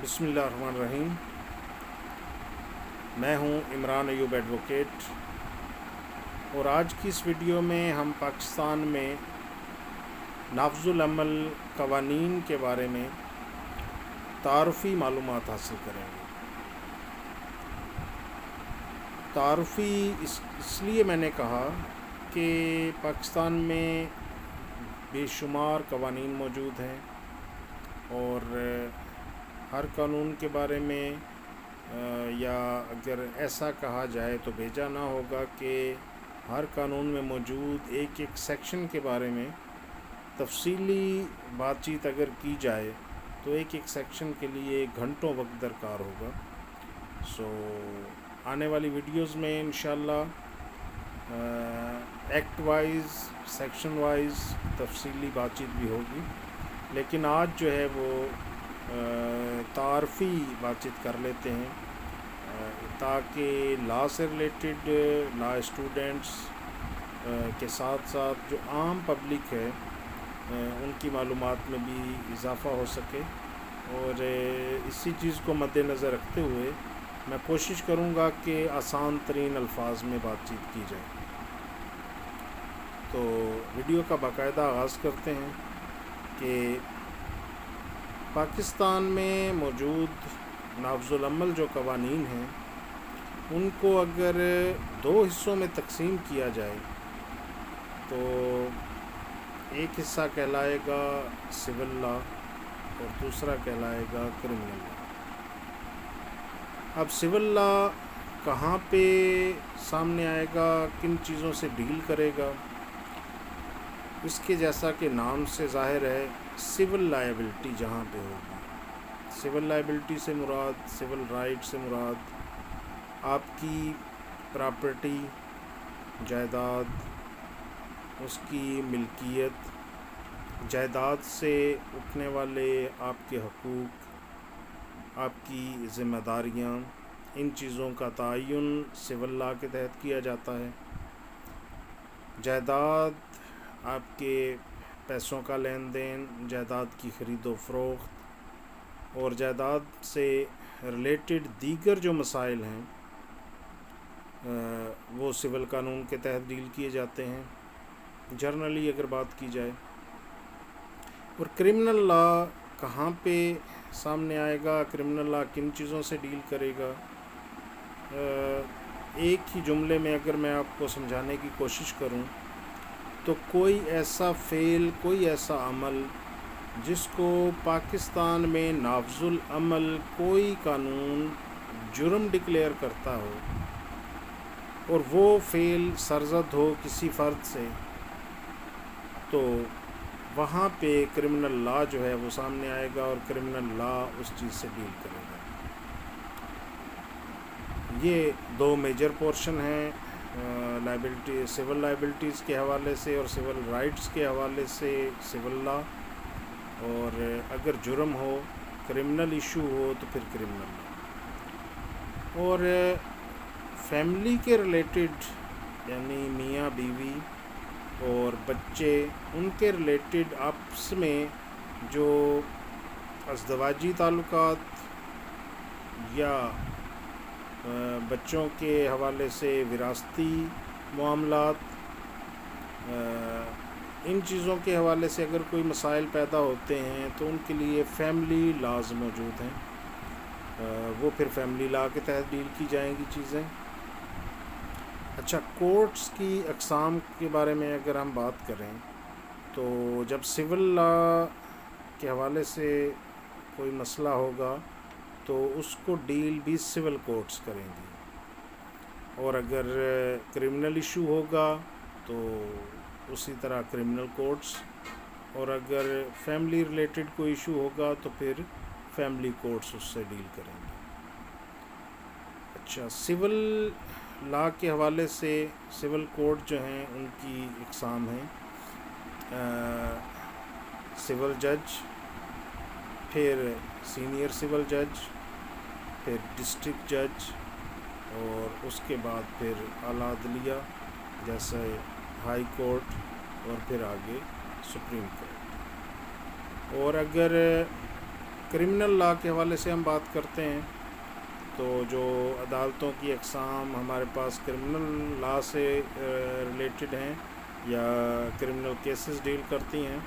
بسم اللہ الرحمن الرحیم۔ میں ہوں عمران ایوب ایڈوکیٹ، اور آج کی اس ویڈیو میں ہم پاکستان میں نافذ العمل قوانین کے بارے میں تعارفی معلومات حاصل کریں گے۔ تعارفی اس لیے میں نے کہا کہ پاکستان میں بے شمار قوانین موجود ہیں، اور ہر قانون کے بارے میں یا اگر ایسا کہا جائے تو بھیجا نہ ہوگا کہ ہر قانون میں موجود ایک ایک سیکشن کے بارے میں تفصیلی بات چیت اگر کی جائے تو ایک ایک سیکشن کے لیے گھنٹوں وقت درکار ہوگا۔ آنے والی ویڈیوز میں انشاءاللہ ایکٹ وائز، سیکشن وائز تفصیلی بات چیت بھی ہوگی، لیکن آج جو ہے وہ تعارفی بات چیت کر لیتے ہیں تاکہ لا سے ریلیٹڈ لا اسٹوڈنٹس کے ساتھ ساتھ جو عام پبلک ہے ان کی معلومات میں بھی اضافہ ہو سکے، اور اسی چیز کو مد نظر رکھتے ہوئے میں کوشش کروں گا کہ آسان ترین الفاظ میں بات چیت کی جائے۔ تو ویڈیو کا باقاعدہ آغاز کرتے ہیں کہ پاکستان میں موجود نافذ العمل جو قوانین ہیں ان کو اگر دو حصوں میں تقسیم کیا جائے تو ایک حصہ کہلائے گا سول لا اور دوسرا کہلائے گا کرمنل لا۔ اب سول لا کہاں پہ سامنے آئے گا، کن چیزوں سے ڈیل کرے گا، اس کے جیسا کہ نام سے ظاہر ہے سول لائبلٹی جہاں پہ ہوگی۔ سول لائبلٹی سے مراد، سول رائٹ سے مراد آپ کی پراپرٹی، جائیداد، اس کی ملکیت، جائیداد سے اٹھنے والے آپ کے حقوق، آپ کی ذمہ داریاں، ان چیزوں کا تعین سول لا کے تحت کیا جاتا ہے۔ جائیداد، آپ کے پیسوں کا لین دین، جائیداد کی خرید و فروخت، اور جائیداد سے ریلیٹڈ دیگر جو مسائل ہیں وہ سول قانون کے تحت ڈیل کیے جاتے ہیں جرنلی اگر بات کی جائے۔ اور کرمنل لا کہاں پہ سامنے آئے گا، کرمنل لا کن چیزوں سے ڈیل کرے گا، ایک ہی جملے میں اگر میں آپ کو سمجھانے کی کوشش کروں تو کوئی ایسا فعل، کوئی ایسا عمل جس کو پاکستان میں نافذ العمل کوئی قانون جرم ڈکلیئر کرتا ہو اور وہ فعل سرزد ہو کسی فرد سے، تو وہاں پہ کرمنل لا جو ہے وہ سامنے آئے گا اور کرمنل لا اس چیز سے ڈیل کرے گا۔ یہ دو میجر پورشن ہیں لائبلٹی، سول لائبلٹیز کے حوالے سے اور سول رائٹس کے حوالے سے سول لا، اور اگر جرم ہو، کرمنل ایشو ہو تو پھر کرمنل لا۔ اور فیملی کے ریلیٹڈ یعنی میاں بیوی اور بچے، ان کے ریلیٹڈ آپس میں جو ازدواجی تعلقات یا بچوں کے حوالے سے وراثتی معاملات، ان چیزوں کے حوالے سے اگر کوئی مسائل پیدا ہوتے ہیں تو ان کے لیے فیملی لاز موجود ہیں، وہ پھر فیملی لا کے تحت ڈیل کی جائیں گی چیزیں۔ اچھا، کورٹس کی اقسام کے بارے میں اگر ہم بات کریں تو جب سول لا کے حوالے سے کوئی مسئلہ ہوگا تو اس کو ڈیل بھی سول کورٹس کریں گی، اور اگر کرمنل ایشو ہوگا تو اسی طرح کرمنل کورٹس، اور اگر فیملی ریلیٹڈ کوئی ایشو ہوگا تو پھر فیملی کورٹس اس سے ڈیل کریں گے۔ اچھا، سول لا کے حوالے سے سول کورٹ جو ہیں ان کی اقسام ہیں، سول جج، پھر سینئر سول جج، پھر ڈسٹرکٹ جج، اور اس کے بعد پھر اعلیٰ عدلیہ جیسے ہائی کورٹ، اور پھر آگے سپریم کورٹ۔ اور اگر کرمنل لا کے حوالے سے ہم بات کرتے ہیں تو جو عدالتوں کی اقسام ہمارے پاس کرمنل لا سے ریلیٹڈ ہیں یا کرمنل کیسز ڈیل کرتی ہیں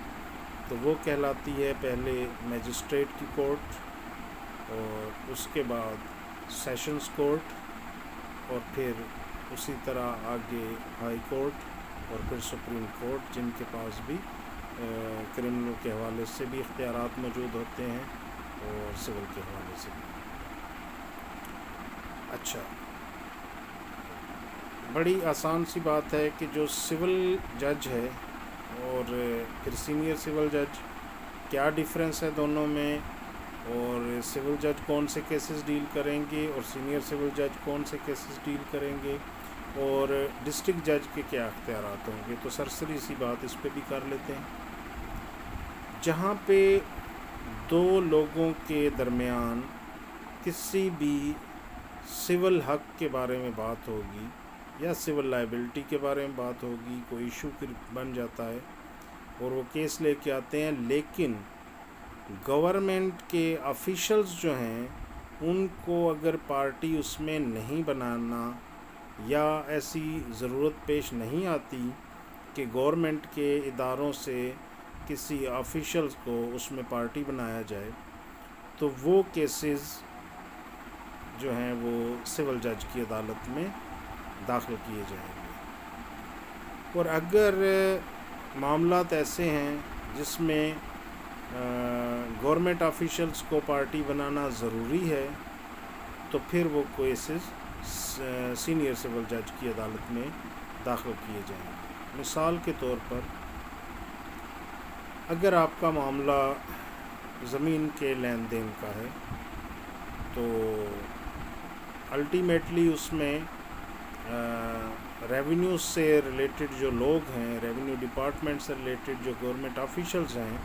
تو وہ کہلاتی ہے پہلے میجسٹریٹ کی کورٹ، اور اس کے بعد سیشنز کورٹ، اور پھر اسی طرح آگے ہائی کورٹ، اور پھر سپریم کورٹ، جن کے پاس بھی کرمنل کے حوالے سے بھی اختیارات موجود ہوتے ہیں اور سول کے حوالے سے بھی۔ اچھا، بڑی آسان سی بات ہے کہ جو سول جج ہے اور پھر سینئر سول جج، کیا ڈیفرنس ہے دونوں میں، اور سول جج کون سے کیسز ڈیل کریں گے اور سینئر سول جج کون سے کیسز ڈیل کریں گے، اور ڈسٹرکٹ جج کے کیا اختیارات ہوں گے، تو سرسری سی بات اس پہ بھی کر لیتے ہیں۔ جہاں پہ دو لوگوں کے درمیان کسی بھی سول حق کے بارے میں بات ہوگی یا سول لائبلٹی کے بارے میں بات ہوگی، کوئی ایشو بن جاتا ہے اور وہ کیس لے کے آتے ہیں، لیکن گورنمنٹ کے آفیشلز جو ہیں ان کو اگر پارٹی اس میں نہیں بنانا یا ایسی ضرورت پیش نہیں آتی کہ گورنمنٹ کے اداروں سے کسی آفیشلز کو اس میں پارٹی بنایا جائے، تو وہ کیسز جو ہیں وہ سول جج کی عدالت میں داخل کیے جائیں گے۔ اور اگر معاملات ایسے ہیں جس میں گورنمنٹ آفیشلز کو پارٹی بنانا ضروری ہے تو پھر وہ کیسز سینئر سول جج کی عدالت میں داخل کیے جائیں گے۔ مثال کے طور پر اگر آپ کا معاملہ زمین کے لین دین کا ہے تو الٹیمیٹلی اس میں ریونیو سے ریلیٹڈ جو لوگ ہیں، ریونیو ڈپارٹمنٹ سے ریلیٹڈ جو گورنمنٹ آفیشلز ہیں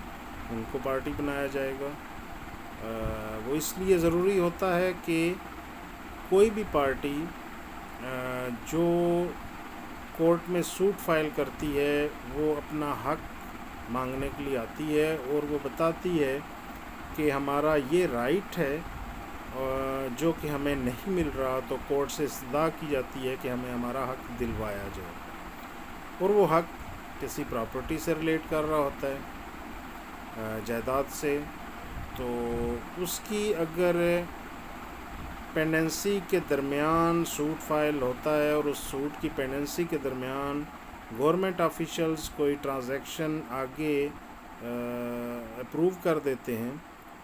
ان کو پارٹی بنایا جائے گا۔ وہ اس لیے ضروری ہوتا ہے کہ کوئی بھی پارٹی جو کورٹ میں سوٹ فائل کرتی ہے وہ اپنا حق مانگنے کے لیے آتی ہے اور وہ بتاتی ہے کہ ہمارا یہ رائٹ ہے جو کہ ہمیں نہیں مل رہا، تو کورٹ سے استدعا کی جاتی ہے کہ ہمیں ہمارا حق دلوایا جائے، اور وہ حق کسی پراپرٹی سے ریلیٹ کر رہا ہوتا ہے، جائیداد سے، تو اس کی اگر پینڈنسی کے درمیان سوٹ فائل ہوتا ہے اور اس سوٹ کی پینڈنسی کے درمیان گورنمنٹ آفیشلز کوئی ٹرانزیکشن آگے اپروو کر دیتے ہیں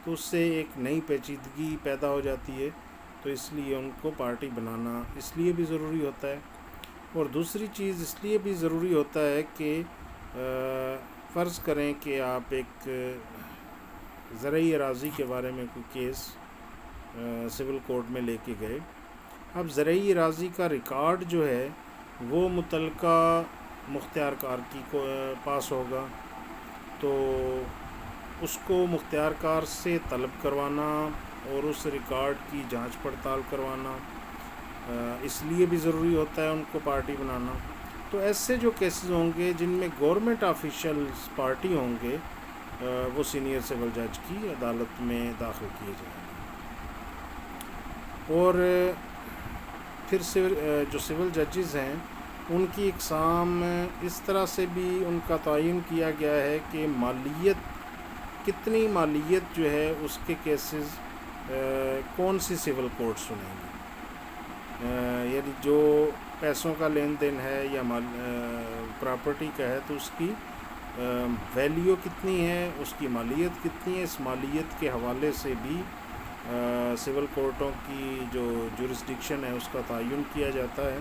تو اس سے ایک نئی پیچیدگی پیدا ہو جاتی ہے، تو اس لیے ان کو پارٹی بنانا اس لیے بھی ضروری ہوتا ہے۔ اور دوسری چیز اس لیے بھی ضروری ہوتا ہے کہ فرض کریں کہ آپ ایک زرعی اراضی کے بارے میں کوئی کیس سول کورٹ میں لے کے گئے، اب زرعی اراضی کا ریکارڈ جو ہے وہ متعلقہ مختار کار کی پاس ہوگا، تو اس کو مختار کار سے طلب کروانا اور اس ریکارڈ کی جانچ پڑتال کروانا اس لیے بھی ضروری ہوتا ہے ان کو پارٹی بنانا۔ تو ایسے جو کیسز ہوں گے جن میں گورنمنٹ آفیشلز پارٹی ہوں گے وہ سینئر سول جج کی عدالت میں داخل کیے جائیں گے۔ اور پھر جو سول ججز ہیں ان کی اقسام اس طرح سے بھی ان کا تعین کیا گیا ہے کہ کتنی مالیت جو ہے اس کے کیسز کون سی سول کورٹ سنیں گی، یعنی جو پیسوں کا لین دین ہے یا پراپرٹی کا ہے تو اس کی ویلیو کتنی ہے، اس کی مالیت کتنی ہے، اس مالیت کے حوالے سے بھی سول کورٹوں کی جو جورسڈکشن ہے اس کا تعین کیا جاتا ہے۔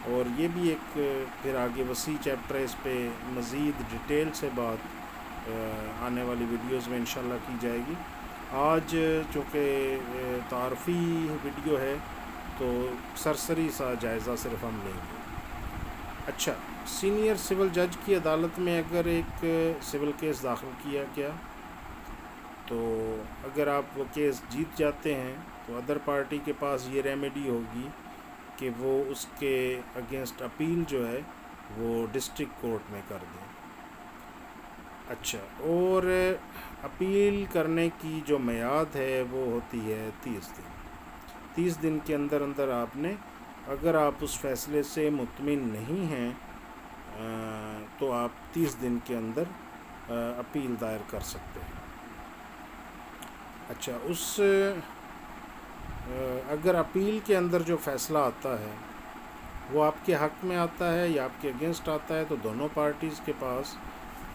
اور یہ بھی ایک پھر آگے وسیع چیپٹر ہے، اس پہ مزید ڈیٹیل سے بات آنے والی ویڈیوز میں انشاءاللہ کی جائے گی۔ آج چونکہ تعارفی ویڈیو ہے تو سرسری سا جائزہ صرف ہم لیں گے۔ اچھا، سینئر سول جج کی عدالت میں اگر ایک سول کیس داخل کیا گیا تو اگر آپ وہ کیس جیت جاتے ہیں تو ادر پارٹی کے پاس یہ ریمیڈی ہوگی کہ وہ اس کے اگینسٹ اپیل جو ہے وہ ڈسٹرکٹ کورٹ میں کر دیں۔ اچھا، اور اپیل کرنے کی جو میعاد ہے وہ ہوتی ہے 30 دن. 30 دن کے اندر اندر آپ نے، اگر آپ اس فیصلے سے مطمئن نہیں ہیں تو آپ 30 دن کے اندر اپیل دائر کر سکتے ہیں. اچھا، اگر اپیل کے اندر جو فیصلہ آتا ہے وہ آپ کے حق میں آتا ہے یا آپ کے اگینسٹ آتا ہے، تو دونوں پارٹیز کے پاس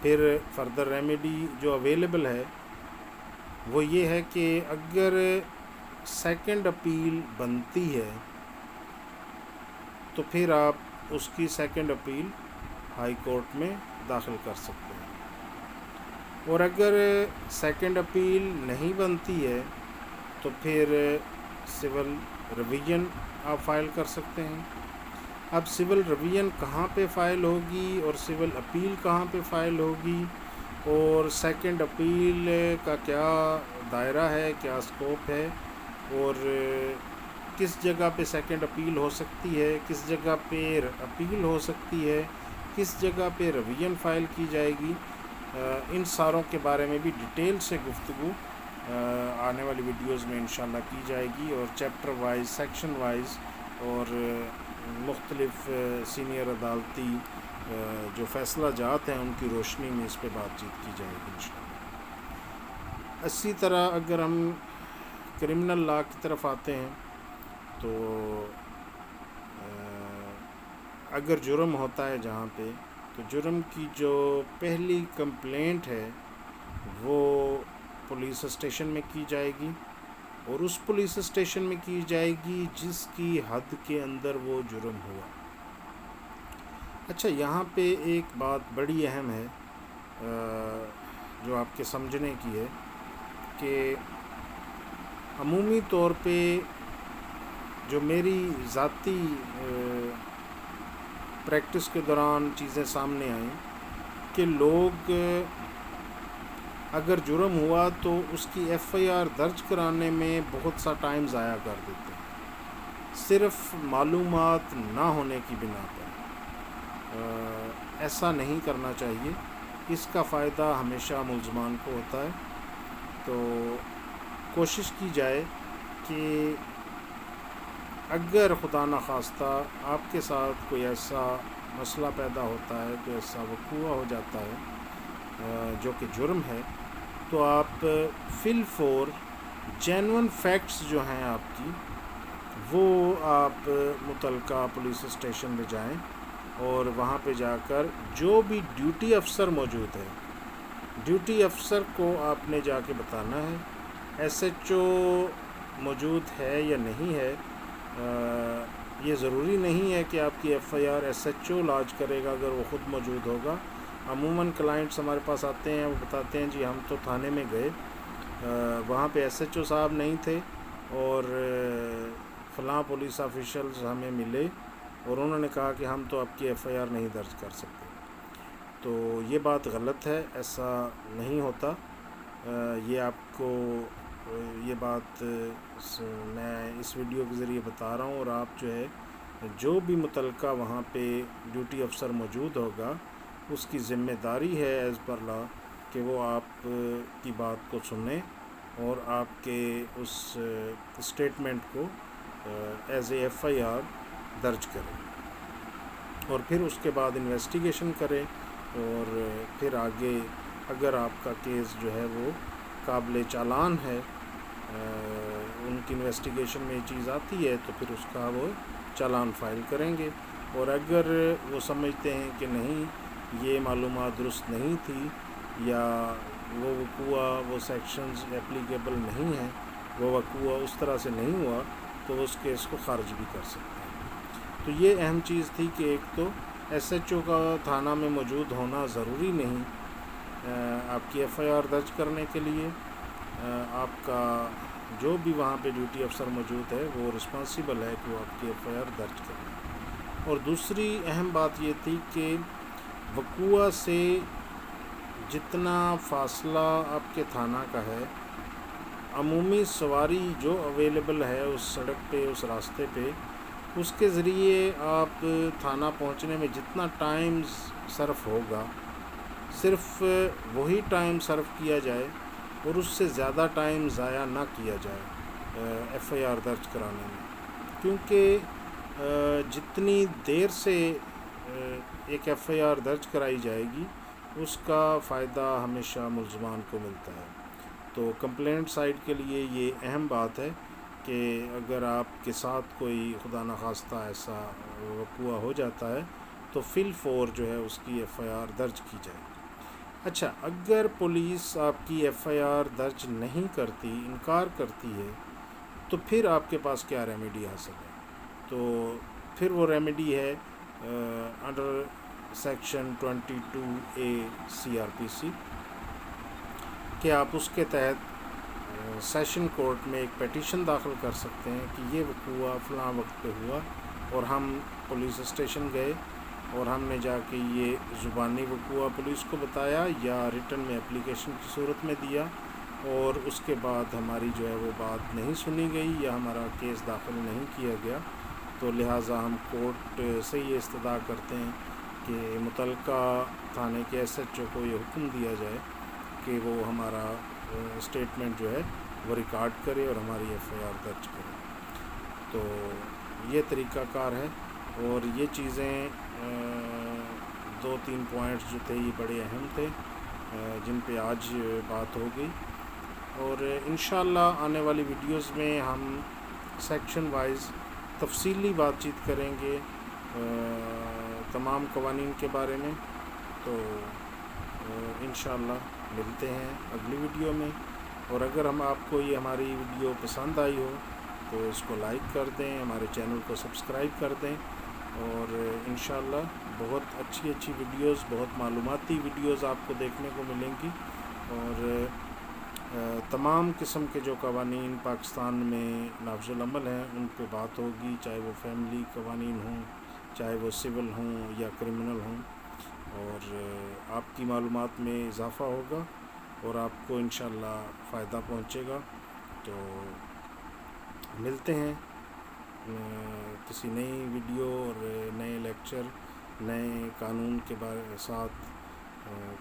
پھر فردر ریمیڈی جو اویلیبل ہے وہ یہ ہے کہ اگر سیکنڈ اپیل بنتی ہے تو پھر آپ اس کی سیکنڈ اپیل ہائی کورٹ میں داخل کر سکتے ہیں، اور اگر سیکنڈ اپیل نہیں بنتی ہے تو پھر سول ریویژن آپ فائل کر سکتے ہیں. اب سول ریویژن کہاں پہ فائل ہوگی اور سول اپیل کہاں پہ فائل ہوگی، اور سیکنڈ اپیل کا کیا دائرہ ہے، کیا اسکوپ ہے، اور کس جگہ پہ سیکنڈ اپیل ہو سکتی ہے، کس جگہ پہ اپیل ہو سکتی ہے، کس جگہ پہ ریویژن فائل کی جائے گی، ان ساروں کے بارے میں بھی ڈیٹیل سے گفتگو آنے والی ویڈیوز میں انشاءاللہ کی جائے گی، اور چیپٹر وائز، سیکشن وائز، اور مختلف سینئر عدالتی جو فیصلہ جات ہیں ان کی روشنی میں اس پہ بات چیت کی جائے گی انشاءاللہ. اسی طرح اگر ہم کرمنل لا کی طرف آتے ہیں تو اگر جرم ہوتا ہے جہاں پہ، تو جرم کی جو پہلی کمپلینٹ ہے وہ پولیس اسٹیشن میں کی جائے گی، اور اس پولیس اسٹیشن میں کی جائے گی جس کی حد کے اندر وہ جرم ہوا. اچھا، یہاں پہ ایک بات بڑی اہم ہے جو آپ کے سمجھنے کی ہے کہ عمومی طور پہ جو میری ذاتی پریکٹس کے دوران چیزیں سامنے آئیں کہ لوگ اگر جرم ہوا تو اس کی ایف آئی آر درج کرانے میں بہت سا ٹائم ضائع کر دیتے ہیں صرف معلومات نہ ہونے کی بنا پر. ایسا نہیں کرنا چاہیے، اس کا فائدہ ہمیشہ ملزمان کو ہوتا ہے. تو کوشش کی جائے کہ اگر خدا نخواستہ آپ کے ساتھ کوئی ایسا مسئلہ پیدا ہوتا ہے، کوئی ایسا وقوع ہو جاتا ہے جو کہ جرم ہے، تو آپ فی الفور جینون فیکٹس جو ہیں آپ کی، وہ آپ متعلقہ پولیس اسٹیشن میں جائیں، اور وہاں پہ جا کر جو بھی ڈیوٹی افسر موجود ہے، ڈیوٹی افسر کو آپ نے جا کے بتانا ہے. ایس ایچ او موجود ہے یا نہیں ہے، یہ ضروری نہیں ہے کہ آپ کی F I R S H O lodge کرے گا اگر وہ خود موجود ہوگا. عموماً کلائنٹس ہمارے پاس آتے ہیں، وہ بتاتے ہیں جی ہم تو تھانے میں گئے، وہاں پہ ایس ایچ او صاحب نہیں تھے، اور فلاں پولیس آفیشلز ہمیں ملے اور انہوں نے کہا کہ ہم تو آپ کی ایف آئی آر نہیں درج کر سکتے. تو یہ بات غلط ہے، ایسا نہیں ہوتا. یہ آپ کو یہ بات میں اس ویڈیو کے ذریعے بتا رہا ہوں، اور آپ جو ہے جو بھی متعلقہ وہاں پہ ڈیوٹی افسر موجود ہوگا اس کی ذمہ داری ہے ایز پر لا کہ وہ آپ کی بات کو سنیں اور آپ کے اس اسٹیٹمنٹ کو as a F I R درج کریں، اور پھر اس کے بعد انویسٹیگیشن کریں، اور پھر آگے اگر آپ کا کیس جو ہے وہ قابل چالان ہے، ان کی انویسٹیگیشن میں یہ چیز آتی ہے تو پھر اس کا وہ چالان فائل کریں گے. اور اگر وہ سمجھتے ہیں کہ نہیں یہ معلومات درست نہیں تھی یا وہ وقوع وہ سیکشنز اپلیکیبل نہیں ہیں، وہ وقوع اس طرح سے نہیں ہوا، تو اس کیس کو خارج بھی کر سکتے ہیں. تو یہ اہم چیز تھی کہ ایک تو ایس ایچ او کا تھانہ میں موجود ہونا ضروری نہیں آپ کی ایف آئی آر درج کرنے کے لیے. آپ کا جو بھی وہاں پہ ڈیوٹی افسر موجود ہے وہ رسپانسیبل ہے کہ وہ آپ کی ایف آئی آر درج کرے. اور دوسری اہم بات یہ تھی کہ وقوع سے جتنا فاصلہ آپ کے تھانہ کا ہے، عمومی سواری جو اویلیبل ہے اس سڑک پہ، اس راستے پہ، اس کے ذریعے آپ تھانہ پہنچنے میں جتنا ٹائم صرف ہوگا، صرف وہی ٹائم صرف کیا جائے اور اس سے زیادہ ٹائم ضائع نہ کیا جائے ایف آئی آر درج کرانے میں، کیونکہ جتنی دیر سے ایک ایف آئی آر درج کرائی جائے گی اس کا فائدہ ہمیشہ ملزمان کو ملتا ہے۔ تو کمپلینٹ سائڈ کے لیے یہ اہم بات ہے کہ اگر آپ کے ساتھ کوئی خدا نخواستہ ایسا وقوع ہو جاتا ہے تو فی الفور جو ہے اس کی ایف آئی آر درج کی جائے۔ اچھا، اگر پولیس آپ کی ایف آئی آر درج نہیں کرتی، انکار کرتی ہے، تو پھر آپ کے پاس کیا ریمیڈی حاصل ہے؟ تو پھر وہ ریمیڈی ہے انڈر سیکشن 22A CRPC کہ آپ اس کے تحت سیشن کورٹ میں ایک پیٹیشن داخل کر سکتے ہیں کہ یہ وقوع فلاں وقت پہ ہوا اور ہم پولیس اسٹیشن گئے اور ہم نے جا کے یہ زبانی وقوع پولیس کو بتایا یا ریٹن میں اپلیکیشن کی صورت میں دیا، اور اس کے بعد ہماری جو ہے وہ بات نہیں سنی گئی یا ہمارا کیس داخل نہیں کیا گیا، تو لہٰذا ہم کورٹ سے یہ استدعا کرتے ہیں کہ متعلقہ تھانے کے ایس ایچ او کو یہ حکم دیا جائے کہ وہ ہمارا اسٹیٹمنٹ جو ہے وہ ریکارڈ کرے اور ہماری ایف آئی آر درج کرے۔ تو یہ طریقہ کار ہے، اور یہ چیزیں 2-3 پوائنٹس جو تھے یہ بڑے اہم تھے جن پہ آج بات ہو گئی، اور انشاءاللہ آنے والی ویڈیوز میں ہم سیکشن وائز تفصیلی بات چیت کریں گے تمام قوانین کے بارے میں۔ تو انشاءاللہ ملتے ہیں اگلی ویڈیو میں، اور اگر آپ کو یہ ہماری ویڈیو پسند آئی ہو تو اس کو لائک کر دیں، ہمارے چینل کو سبسکرائب کر دیں، اور انشاءاللہ بہت اچھی ویڈیوز، بہت معلوماتی ویڈیوز آپ کو دیکھنے کو ملیں گی، اور تمام قسم کے جو قوانین پاکستان میں نافذ العمل ہیں ان پہ بات ہوگی، چاہے وہ فیملی قوانین ہوں، چاہے وہ سول ہوں یا کرمنل ہوں، اور آپ کی معلومات میں اضافہ ہوگا اور آپ کو انشاءاللہ فائدہ پہنچے گا۔ تو ملتے ہیں کسی نئی ویڈیو اور نئے لیکچر، نئے قانون کے بارے ساتھ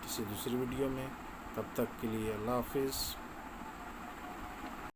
کسی دوسری ویڈیو میں۔ تب تک کے لیے اللہ حافظ۔